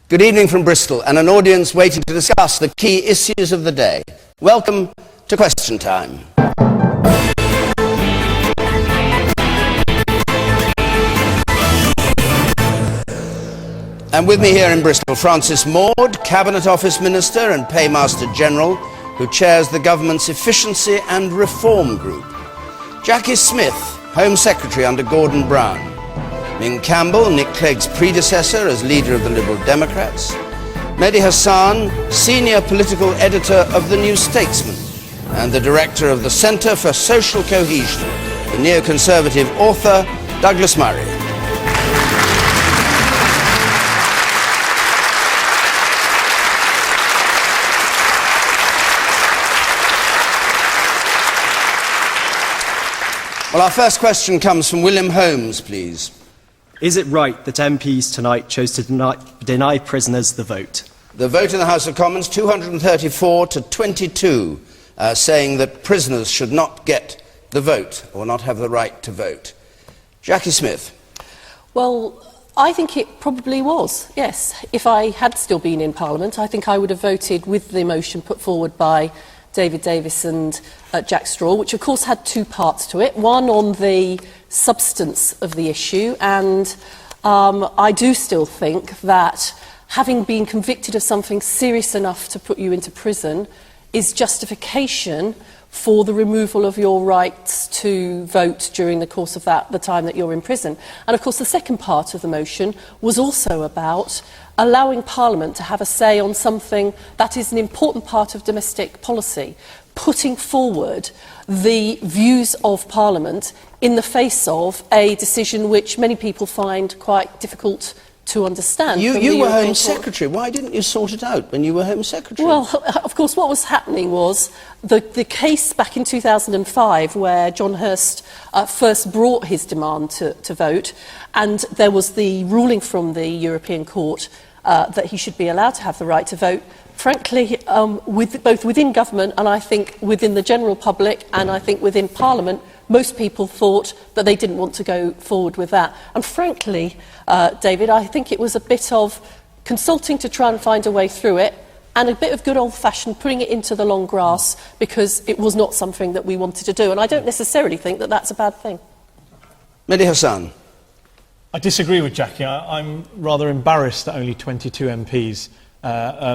Good evening from Bristol and an audience waiting to discuss the key issues of the day. Welcome to Question Time. And with me here in Bristol, Francis Maude, Cabinet Office Minister and Paymaster General, who chairs the government's Efficiency and Reform Group. Jacqui Smith, Home Secretary under Gordon Brown. Ming Campbell, Nick Clegg's predecessor as leader of the Liberal Democrats. Mehdi Hasan, Senior Political Editor of the New Statesman and the Director of the Centre for Social Cohesion, the neoconservative author Douglas Murray. Well, our first question comes from William Holmes, please. Is it right that MPs tonight chose to deny prisoners the vote? The vote in the House of Commons, 234 to 22, saying that prisoners should not get the vote or not have the right to vote. Jacqui Smith. Well, I think it probably was, yes. If I had still been in Parliament, I think I would have voted with the motion put forward by David Davis and Jack Straw, which of course had two parts to it. One on the substance of the issue, and I do still think that having been convicted of something serious enough to put you into prison is justification for the removal of your rights to vote during the course of the time that you're in prison. And of course the second part of the motion was also about allowing Parliament to have a say on something that is an important part of domestic policy, putting forward the views of Parliament in the face of a decision which many people find quite difficult to understand. You were Home Secretary. Why didn't you sort it out when you were Home Secretary? Well, of course, what was happening was the case back in 2005 where John Hurst first brought his demand to vote, and there was the ruling from the European Court that he should be allowed to have the right to vote. Frankly, both within government and I think within the general public and I think within Parliament, most people thought that they didn't want to go forward with that. And frankly, David, I think it was a bit of consulting to try and find a way through it and a bit of good old-fashioned putting it into the long grass because it was not something that we wanted to do. And I don't necessarily think that that's a bad thing. Mehdi Hasan. I disagree with Jacqui. I'm rather embarrassed that only 22 MPs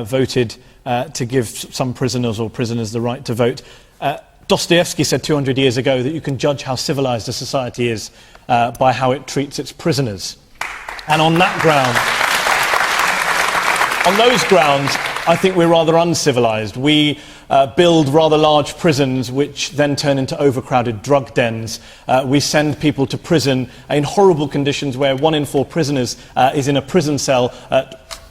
voted to give some prisoners or prisoners the right to vote. Dostoevsky said 200 years ago that you can judge how civilized a society is by how it treats its prisoners. And on those grounds, I think we're rather uncivilized. We build rather large prisons which then turn into overcrowded drug dens. We send people to prison in horrible conditions where 1 in 4 prisoners is in a prison cell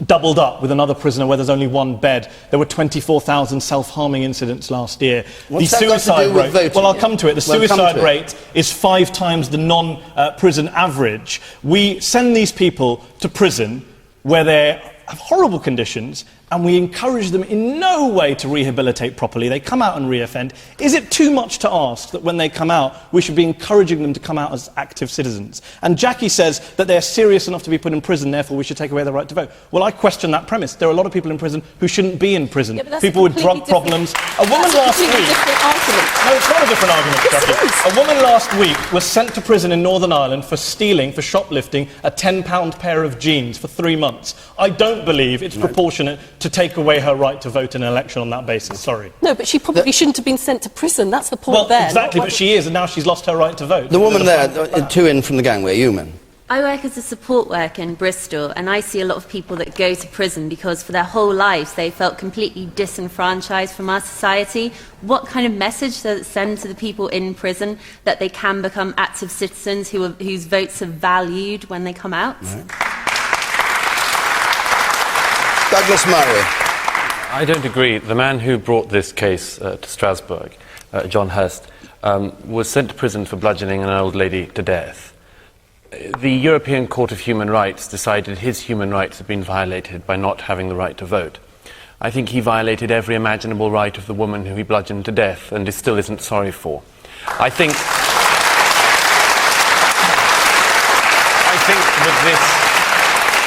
doubled up with another prisoner where there's only one bed. There were 24,000 self-harming incidents last year. What's that got to do with voting? Well, I'll come to it. The suicide rate is 5 times the non-prison average. We send these people to prison where they have horrible conditions and we encourage them in no way to rehabilitate properly. They come out and re-offend. Is it too much to ask that when they come out, we should be encouraging them to come out as active citizens? And Jacqui says that they're serious enough to be put in prison, therefore we should take away their right to vote. Well, I question that premise. There are a lot of people in prison who shouldn't be in prison. Yeah, people with drug problems. A woman last week... No, it's not a different argument, Jacqui. A woman last week was sent to prison in Northern Ireland for shoplifting, a £10 pair of jeans for 3 months. I don't believe it's proportionate to take away her right to vote in an election on that basis. Sorry. No, but she probably shouldn't have been sent to prison. That's the point there. Well, exactly, but she is, and now she's lost her right to vote. The woman there, 2 in from the gangway, you man. I work as a support worker in Bristol, and I see a lot of people that go to prison because for their whole lives they felt completely disenfranchised from our society. What kind of message does it send to the people in prison that they can become active citizens whose votes are valued when they come out? Right. Douglas Murray. I don't agree. The man who brought this case to Strasbourg, John Hurst, was sent to prison for bludgeoning an old lady to death. The European Court of Human Rights decided his human rights had been violated by not having the right to vote. I think he violated every imaginable right of the woman who he bludgeoned to death and still isn't sorry for. I think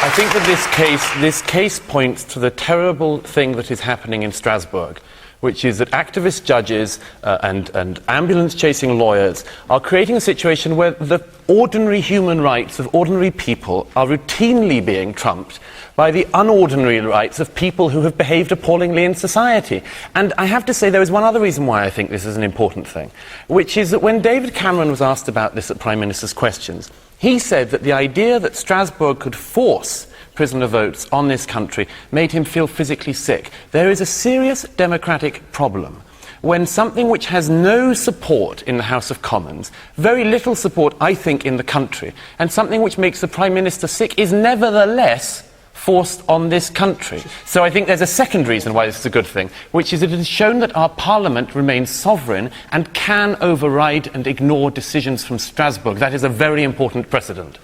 that think that this case points to the terrible thing that is happening in Strasbourg, which is that activist judges and ambulance-chasing lawyers are creating a situation where the ordinary human rights of ordinary people are routinely being trumped by the unordinary rights of people who have behaved appallingly in society. And I have to say there is one other reason why I think this is an important thing, which is that when David Cameron was asked about this at Prime Minister's Questions, he said that the idea that Strasbourg could force prisoner votes on this country made him feel physically sick. There is a serious democratic problem when something which has no support in the House of Commons, very little support, I think, in the country, and something which makes the Prime Minister sick is nevertheless forced on this country. So I think there's a second reason why this is a good thing, which is that it has shown that our Parliament remains sovereign and can override and ignore decisions from Strasbourg. That is a very important precedent.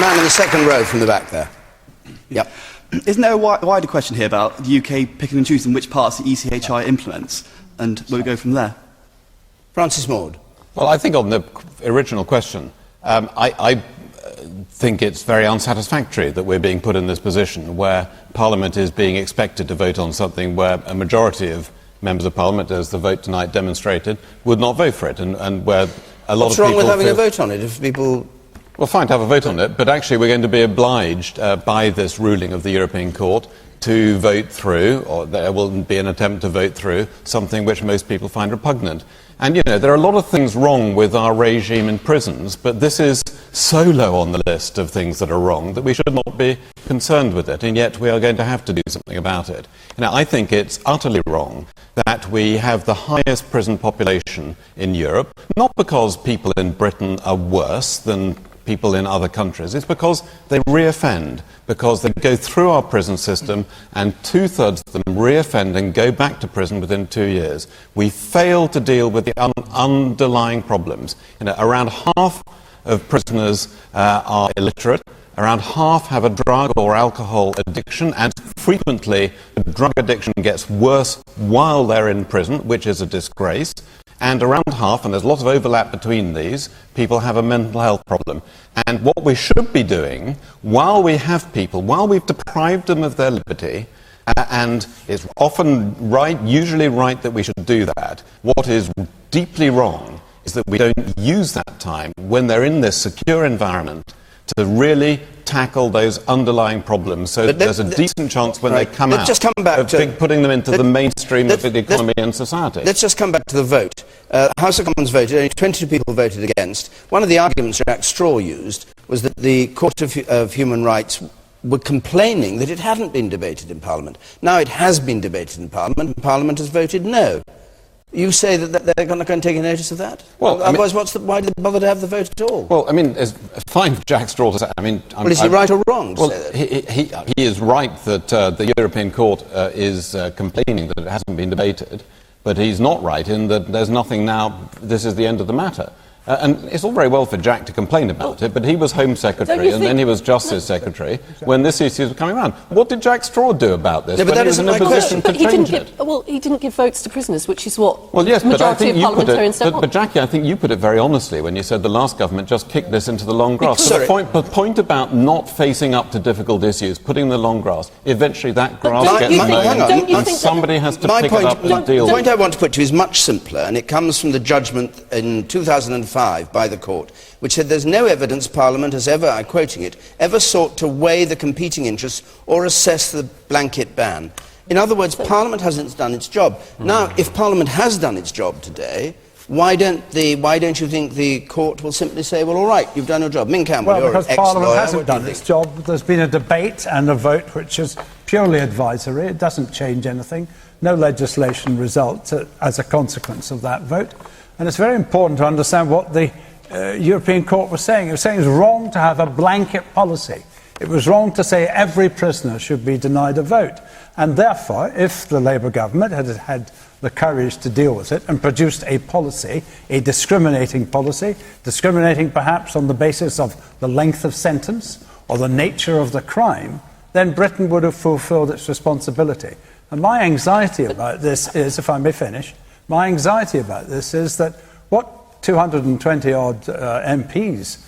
Man in the second row from the back there. Yep. Isn't there a wider question here about the UK picking and choosing which parts the ECHI implements, and where we go from there? Francis Maude. Well, I think on the original question, I think it's very unsatisfactory that we're being put in this position where Parliament is being expected to vote on something where a majority of members of Parliament, as the vote tonight demonstrated, would not vote for it, and where a lot of people... What's wrong with having a vote on it if people... Well, fine to have a vote on it, but actually we're going to be obliged by this ruling of the European Court to vote through, or there will be an attempt to vote through, something which most people find repugnant. And, you know, there are a lot of things wrong with our regime in prisons, but this is so low on the list of things that are wrong that we should not be concerned with it, and yet we are going to have to do something about it. Now, I think it's utterly wrong that we have the highest prison population in Europe, not because people in Britain are worse than people in other countries. It's because they reoffend, because they go through our prison system and 2/3 of them reoffend and go back to prison within 2 years. We fail to deal with the underlying problems. You know, around half of prisoners are illiterate, around half have a drug or alcohol addiction, and frequently the drug addiction gets worse while they're in prison, which is a disgrace. And around half, and there's a lot of overlap between these, people have a mental health problem. And what we should be doing, while we have people, while we've deprived them of their liberty, and it's often right, usually right that we should do that, what is deeply wrong is that we don't use that time when they're in this secure environment to really tackle those underlying problems, so that there's a decent chance when they come out just come back of putting them into the mainstream of the economy and society. Let's just come back to the vote. House of Commons voted, only 22 people voted against. One of the arguments Jack Straw used was that the Court of Human Rights were complaining that it hadn't been debated in Parliament. Now it has been debated in Parliament, and Parliament has voted no. You say that they're not going to take a notice of that? Well, otherwise, why did they bother to have the vote at all? Well, I mean, it's fine for Jack Straw to say. I mean, well, is he right or wrong to say that? He is right that the European Court is complaining that it hasn't been debated, but he's not right in that there's nothing now. This is the end of the matter. And it's all very well for Jack to complain about it, but he was Home Secretary and then he was Justice Secretary when this issue was coming around. What did Jack Straw do about this? No, but that isn't my question. But he didn't give votes to prisoners, which is what the majority of parliamentarians don't want. But Jackie, I think you put it very honestly when you said the last government just kicked this into the long grass. The point about not facing up to difficult issues, putting the long grass, eventually that grass gets mown and somebody has to pick it up and deal with it. The point I want to put to you is much simpler, and it comes from the judgment in 2005 by the court, which said there's no evidence Parliament has ever, I'm quoting it, ever sought to weigh the competing interests or assess the blanket ban. In other words, Parliament hasn't done its job. Now, if Parliament has done its job today, why don't you think the court will simply say, well, all right, you've done your job? Min Campbell, you're an ex-lawyer. Well, because Parliament hasn't done its job. There's been a debate and a vote which is purely advisory. It doesn't change anything. No legislation results as a consequence of that vote. And it's very important to understand what the European Court was saying. It was saying it was wrong to have a blanket policy. It was wrong to say every prisoner should be denied a vote. And therefore, if the Labour government had had the courage to deal with it and produced a policy, a discriminating policy, discriminating perhaps on the basis of the length of sentence or the nature of the crime, then Britain would have fulfilled its responsibility. And my anxiety about this is, if I may finish, my anxiety about this is that what 220 odd MPs